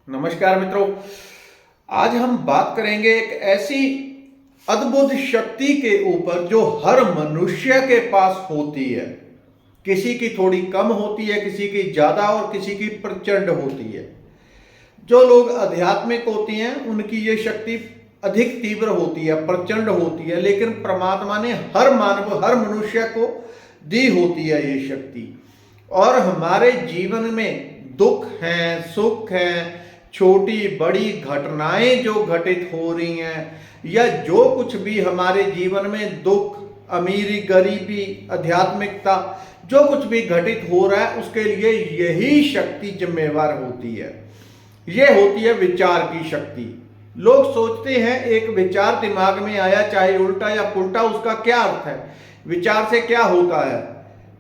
नमस्कार मित्रों। आज हम बात करेंगे एक ऐसी अद्भुत शक्ति के ऊपर जो हर मनुष्य के पास होती है। किसी की थोड़ी कम होती है, किसी की ज्यादा और किसी की प्रचंड होती है। जो लोग आध्यात्मिक होती हैं उनकी ये शक्ति अधिक तीव्र होती है, प्रचंड होती है, लेकिन परमात्मा ने हर मानव, हर मनुष्य को दी होती है ये शक्ति। और हमारे जीवन में दुख हैं, सुख हैं, छोटी बड़ी घटनाएं जो घटित हो रही हैं, या जो कुछ भी हमारे जीवन में दुख, अमीरी, गरीबी, आध्यात्मिकता, जो कुछ भी घटित हो रहा है उसके लिए यही शक्ति जिम्मेवार होती है। यह होती है विचार की शक्ति। लोग सोचते हैं एक विचार दिमाग में आया, चाहे उल्टा या पुल्टा, उसका क्या अर्थ है, विचार से क्या होता है,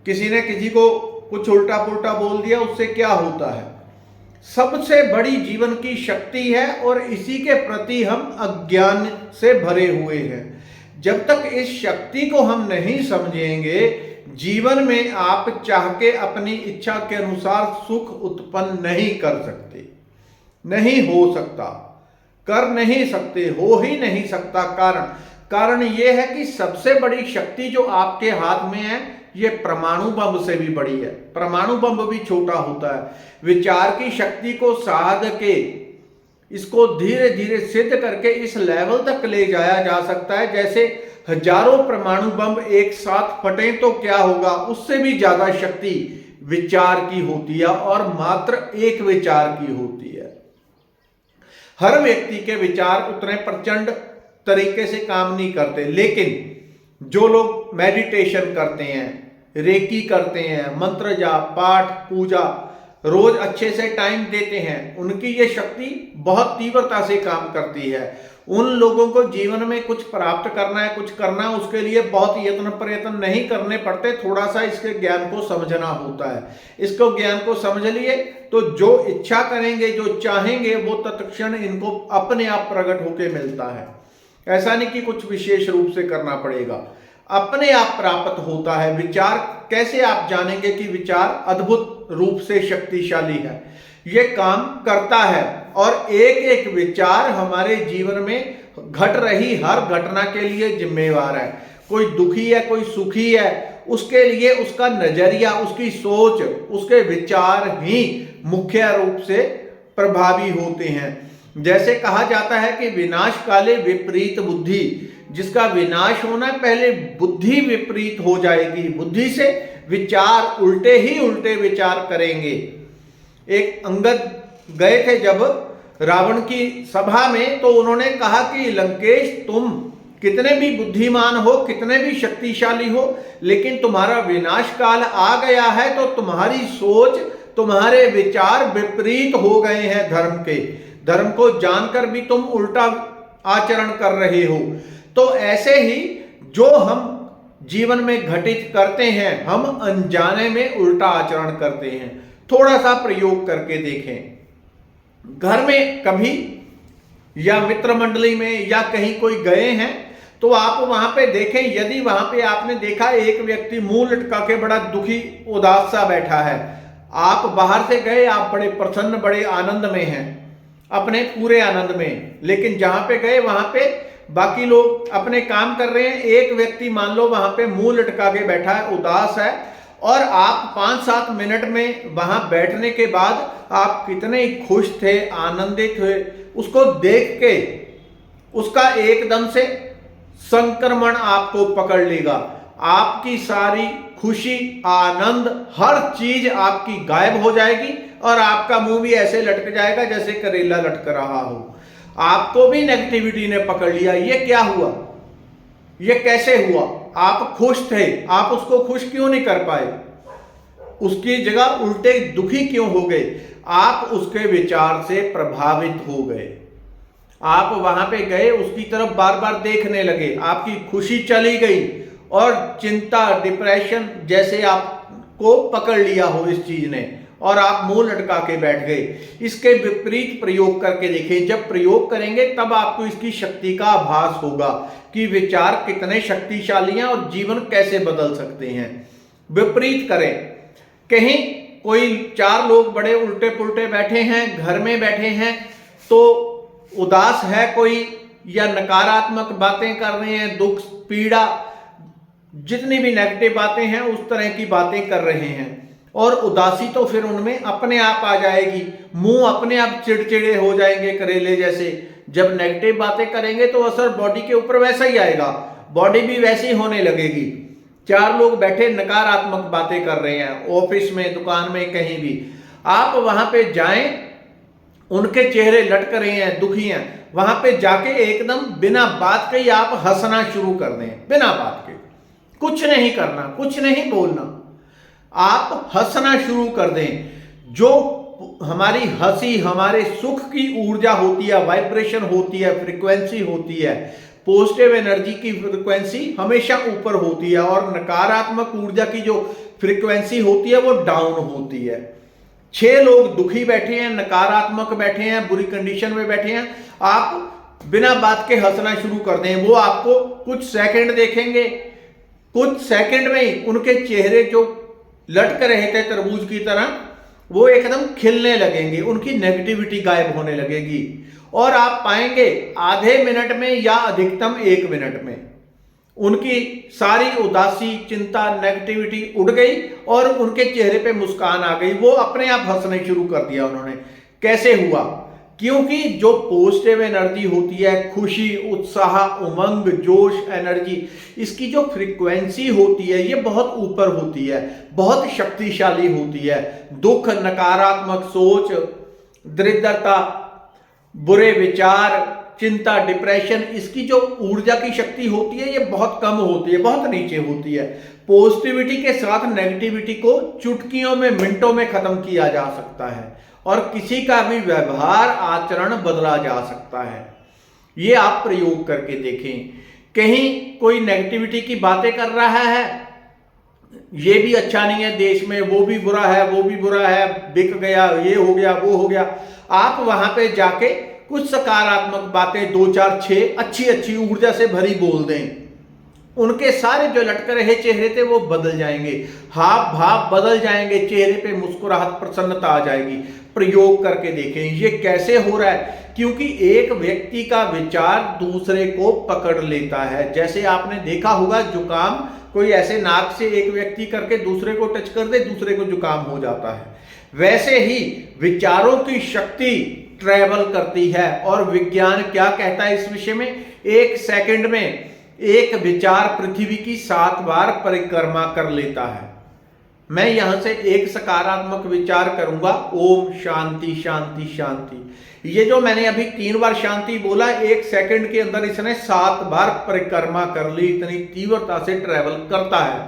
किसी ने किसी को कुछ उल्टा पुल्टा बोल दिया उससे क्या होता है। सबसे बड़ी जीवन की शक्ति है और इसी के प्रति हम अज्ञान से भरे हुए हैं। जब तक इस शक्ति को हम नहीं समझेंगे, जीवन में आप चाह के अपनी इच्छा के अनुसार सुख उत्पन्न नहीं कर सकते, नहीं हो सकता, कर नहीं सकते, हो ही नहीं सकता। कारण यह है कि सबसे बड़ी शक्ति जो आपके हाथ में है ये परमाणु बम से भी बड़ी है। परमाणु बम भी छोटा होता है। विचार की शक्ति को साध के इसको धीरे धीरे सिद्ध करके इस लेवल तक ले जाया जा सकता है जैसे हजारों परमाणु बम एक साथ फटे तो क्या होगा, उससे भी ज्यादा शक्ति विचार की होती है और मात्र एक विचार की होती है। हर व्यक्ति के विचार उतने प्रचंड तरीके से काम नहीं करते, लेकिन जो लोग मेडिटेशन करते हैं, रेकी करते हैं, मंत्र जाप, पाठ, पूजा रोज अच्छे से टाइम देते हैं, उनकी ये शक्ति बहुत तीव्रता से काम करती है। उन लोगों को जीवन में कुछ प्राप्त करना है, कुछ करना है, उसके लिए बहुत यत्न प्रयत्न नहीं करने पड़ते, थोड़ा सा इसके ज्ञान को समझना होता है। इसको ज्ञान को समझ लिए तो जो इच्छा करेंगे, जो चाहेंगे, वो तत्क्षण इनको अपने आप प्रकट होकर मिलता है। ऐसा नहीं कि कुछ विशेष रूप से करना पड़ेगा, अपने आप प्राप्त होता है। विचार कैसे आप जानेंगे कि विचार अद्भुत रूप से शक्तिशाली है, ये काम करता है। और एक एक विचार हमारे जीवन में घट रही हर घटना के लिए जिम्मेवार है। कोई दुखी है, कोई सुखी है, उसके लिए उसका नजरिया, उसकी सोच, उसके विचार ही मुख्य रूप से प्रभावी होते हैं। जैसे कहा जाता है कि विनाश काले विपरीत बुद्धि, जिसका विनाश होना है पहले बुद्धि विपरीत हो जाएगी, बुद्धि से विचार उल्टे ही उल्टे विचार करेंगे। एक अंगद गए थे जब रावण की सभा में, तो उन्होंने कहा कि लंकेश, तुम कितने भी बुद्धिमान हो, कितने भी शक्तिशाली हो, लेकिन तुम्हारा विनाश काल आ गया है तो तुम्हारी सोच, तुम्हारे विचार विपरीत हो गए हैं धर्म के। धर्म को जानकर भी तुम उल्टा आचरण कर रहे हो। तो ऐसे ही जो हम जीवन में घटित करते हैं, हम अनजाने में उल्टा आचरण करते हैं। थोड़ा सा प्रयोग करके देखें। घर में कभी या मित्र मंडली में या कहीं कोई गए हैं तो आप वहां पे देखें, यदि वहां पे आपने देखा एक व्यक्ति मुंह लटका के बड़ा दुखी उदास सा बैठा है, आप बाहर से गए, आप बड़े प्रसन्न, बड़े आनंद में हैं, अपने पूरे आनंद में, लेकिन जहां पे गए वहां पे बाकी लोग अपने काम कर रहे हैं, एक व्यक्ति मान लो वहां पे मुंह लटका के बैठा है, उदास है, और आप 5-7 मिनट में वहां बैठने के बाद आप कितने खुश थे, आनंदित हुए, उसको देख के उसका एकदम से संक्रमण आपको पकड़ लेगा। आपकी सारी खुशी, आनंद, हर चीज आपकी गायब हो जाएगी और आपका मुंह भी ऐसे लटक जाएगा जैसे करेला लटक रहा हो। आपको भी नेगेटिविटी ने पकड़ लिया। ये क्या हुआ, ये कैसे हुआ? आप खुश थे, आप उसको खुश क्यों नहीं कर पाए? उसकी जगह उल्टे दुखी क्यों हो गए? आप उसके विचार से प्रभावित हो गए। आप वहां पे गए, उसकी तरफ बार बार देखने लगे, आपकी खुशी चली गई और चिंता, डिप्रेशन जैसे आपको पकड़ लिया हो इस चीज ने, और आप मुंह लटका के बैठ गए। इसके विपरीत प्रयोग करके देखें। जब प्रयोग करेंगे तब आपको इसकी शक्ति का आभास होगा कि विचार कितने शक्तिशाली हैं और जीवन कैसे बदल सकते हैं। विपरीत करें। कहीं कोई 4 लोग बड़े उल्टे पुल्टे बैठे हैं, घर में बैठे हैं, तो उदास है कोई, या नकारात्मक बातें कर रहे हैं, दुख पीड़ा जितनी भी नेगेटिव बातें हैं उस तरह की बातें कर रहे हैं, और उदासी तो फिर उनमें अपने आप आ जाएगी, मुंह अपने आप चिड़चिड़े हो जाएंगे करेले जैसे। जब नेगेटिव बातें करेंगे तो असर बॉडी के ऊपर वैसा ही आएगा, बॉडी भी वैसी ही होने लगेगी। 4 लोग बैठे नकारात्मक बातें कर रहे हैं, ऑफिस में, दुकान में, कहीं भी, आप वहां पे जाएं, उनके चेहरे लटक रहे हैं, दुखी हैं, वहां पे जाके एकदम बिना बात के ही आप हंसना शुरू कर दें, बिना बात के, कुछ नहीं करना, कुछ नहीं बोलना, आप हंसना शुरू कर दें। जो हमारी हंसी हमारे सुख की ऊर्जा होती है, वाइब्रेशन होती है, फ्रीक्वेंसी होती है, पॉजिटिव एनर्जी की फ्रीक्वेंसी हमेशा ऊपर होती है, और नकारात्मक ऊर्जा की जो फ्रीक्वेंसी होती है वो डाउन होती है। 6 लोग दुखी बैठे हैं, नकारात्मक बैठे हैं, बुरी कंडीशन में बैठे हैं, आप बिना बात के हंसना शुरू कर दें। वो आपको कुछ सेकंड देखेंगे, कुछ सेकंड में ही उनके चेहरे जो लटक रहे थे तरबूज की तरह, वो एकदम खिलने लगेंगे, उनकी नेगेटिविटी गायब होने लगेगी, और आप पाएंगे आधे मिनट में या अधिकतम 1 मिनट में उनकी सारी उदासी, चिंता, नेगेटिविटी उड़ गई और उनके चेहरे पे मुस्कान आ गई। वो अपने आप हंसने शुरू कर दिया उन्होंने। कैसे हुआ? क्योंकि जो पॉजिटिव एनर्जी होती है, खुशी, उत्साह, उमंग, जोश, एनर्जी, इसकी जो फ्रीक्वेंसी होती है ये बहुत ऊपर होती है, बहुत शक्तिशाली होती है। दुख, नकारात्मक सोच, दरिद्रता, बुरे विचार, चिंता, डिप्रेशन, इसकी जो ऊर्जा की शक्ति होती है ये बहुत कम होती है, बहुत नीचे होती है। पॉजिटिविटी के साथ नेगेटिविटी को चुटकियों में, मिनटों में खत्म किया जा सकता है, और किसी का भी व्यवहार, आचरण बदला जा सकता है। ये आप प्रयोग करके देखें। कहीं कोई नेगेटिविटी की बातें कर रहा है, ये भी अच्छा नहीं है देश में, वो भी बुरा है, वो भी बुरा है, बिक गया, ये हो गया, वो हो गया, आप वहां पे जाके कुछ सकारात्मक बातें 2, 4, 6 अच्छी अच्छी ऊर्जा से भरी बोल दें। उनके सारे जो लटक रहे चेहरे थे वो बदल जाएंगे, हाव भाव बदल जाएंगे, चेहरे पे मुस्कुराहट, प्रसन्नता आ जाएगी। प्रयोग करके देखें ये कैसे हो रहा है। क्योंकि एक व्यक्ति का विचार दूसरे को पकड़ लेता है। जैसे आपने देखा होगा जुकाम, कोई ऐसे नाक से एक व्यक्ति करके दूसरे को टच कर दे, दूसरे को जुकाम हो जाता है। वैसे ही विचारों की शक्ति ट्रैवल करती है, और विज्ञान क्या कहता है इस विषय में? 1 सेकंड में एक विचार पृथ्वी की 7 बार परिक्रमा कर लेता है। मैं यहां से एक सकारात्मक विचार करूंगा, ओम शांति शांति शांति। ये जो मैंने अभी 3 बार शांति बोला, 1 सेकंड के अंदर इसने 7 बार परिक्रमा कर ली। इतनी तीव्रता से ट्रैवल करता है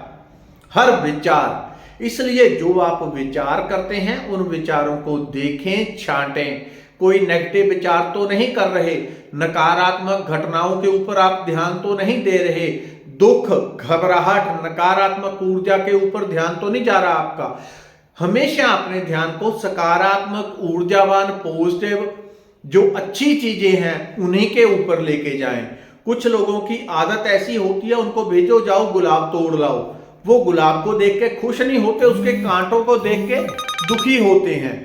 हर विचार। इसलिए जो आप विचार करते हैं उन विचारों को देखें, छांटें। कोई नेगेटिव विचार तो नहीं कर रहे, नकारात्मक घटनाओं के ऊपर आप ध्यान तो नहीं दे रहे, दुख, घबराहट, नकारात्मक ऊर्जा के ऊपर ध्यान तो नहीं जा रहा आपका। हमेशा अपने ध्यान को सकारात्मक, ऊर्जावान, पॉजिटिव, जो अच्छी चीजें हैं उन्हीं के ऊपर लेके जाएं। कुछ लोगों की आदत ऐसी होती है, उनको भेजो जाओ गुलाब तोड़ लाओ, वो गुलाब को देख के खुश नहीं होते, उसके कांटों को देख के दुखी होते हैं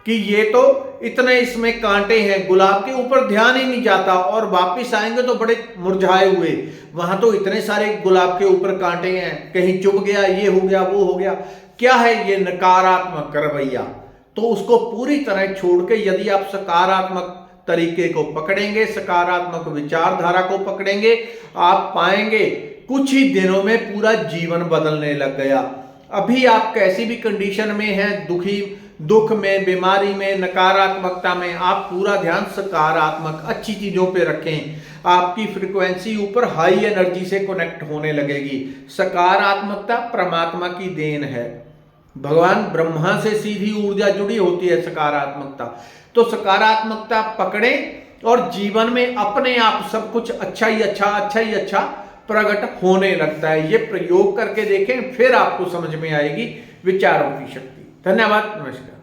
कि ये तो इतने इसमें कांटे हैं, गुलाब के ऊपर ध्यान ही नहीं जाता, और वापिस आएंगे तो बड़े मुरझाए हुए, वहां तो इतने सारे गुलाब के ऊपर कांटे हैं, कहीं चुभ गया, ये हो गया, वो हो गया। क्या है ये? नकारात्मक रवैया। तो उसको पूरी तरह छोड़ के यदि आप सकारात्मक तरीके को पकड़ेंगे, सकारात्मक विचारधारा को पकड़ेंगे, आप पाएंगे कुछ ही दिनों में पूरा जीवन बदलने लग गया। अभी आप कैसी भी कंडीशन में हैं, दुख में, बीमारी में, नकारात्मकता में, आप पूरा ध्यान सकारात्मक अच्छी चीजों पे रखें। आपकी फ्रीक्वेंसी ऊपर हाई एनर्जी से कनेक्ट होने लगेगी। सकारात्मकता परमात्मा की देन है, भगवान ब्रह्मा से सीधी ऊर्जा जुड़ी होती है सकारात्मकता। तो सकारात्मकता पकड़ें और जीवन में अपने आप सब कुछ अच्छा ही अच्छा प्रकट होने लगता है। ये प्रयोग करके देखें, फिर आपको समझ में आएगी विचारों की शक्ति। धन्यवाद, नमस्कार।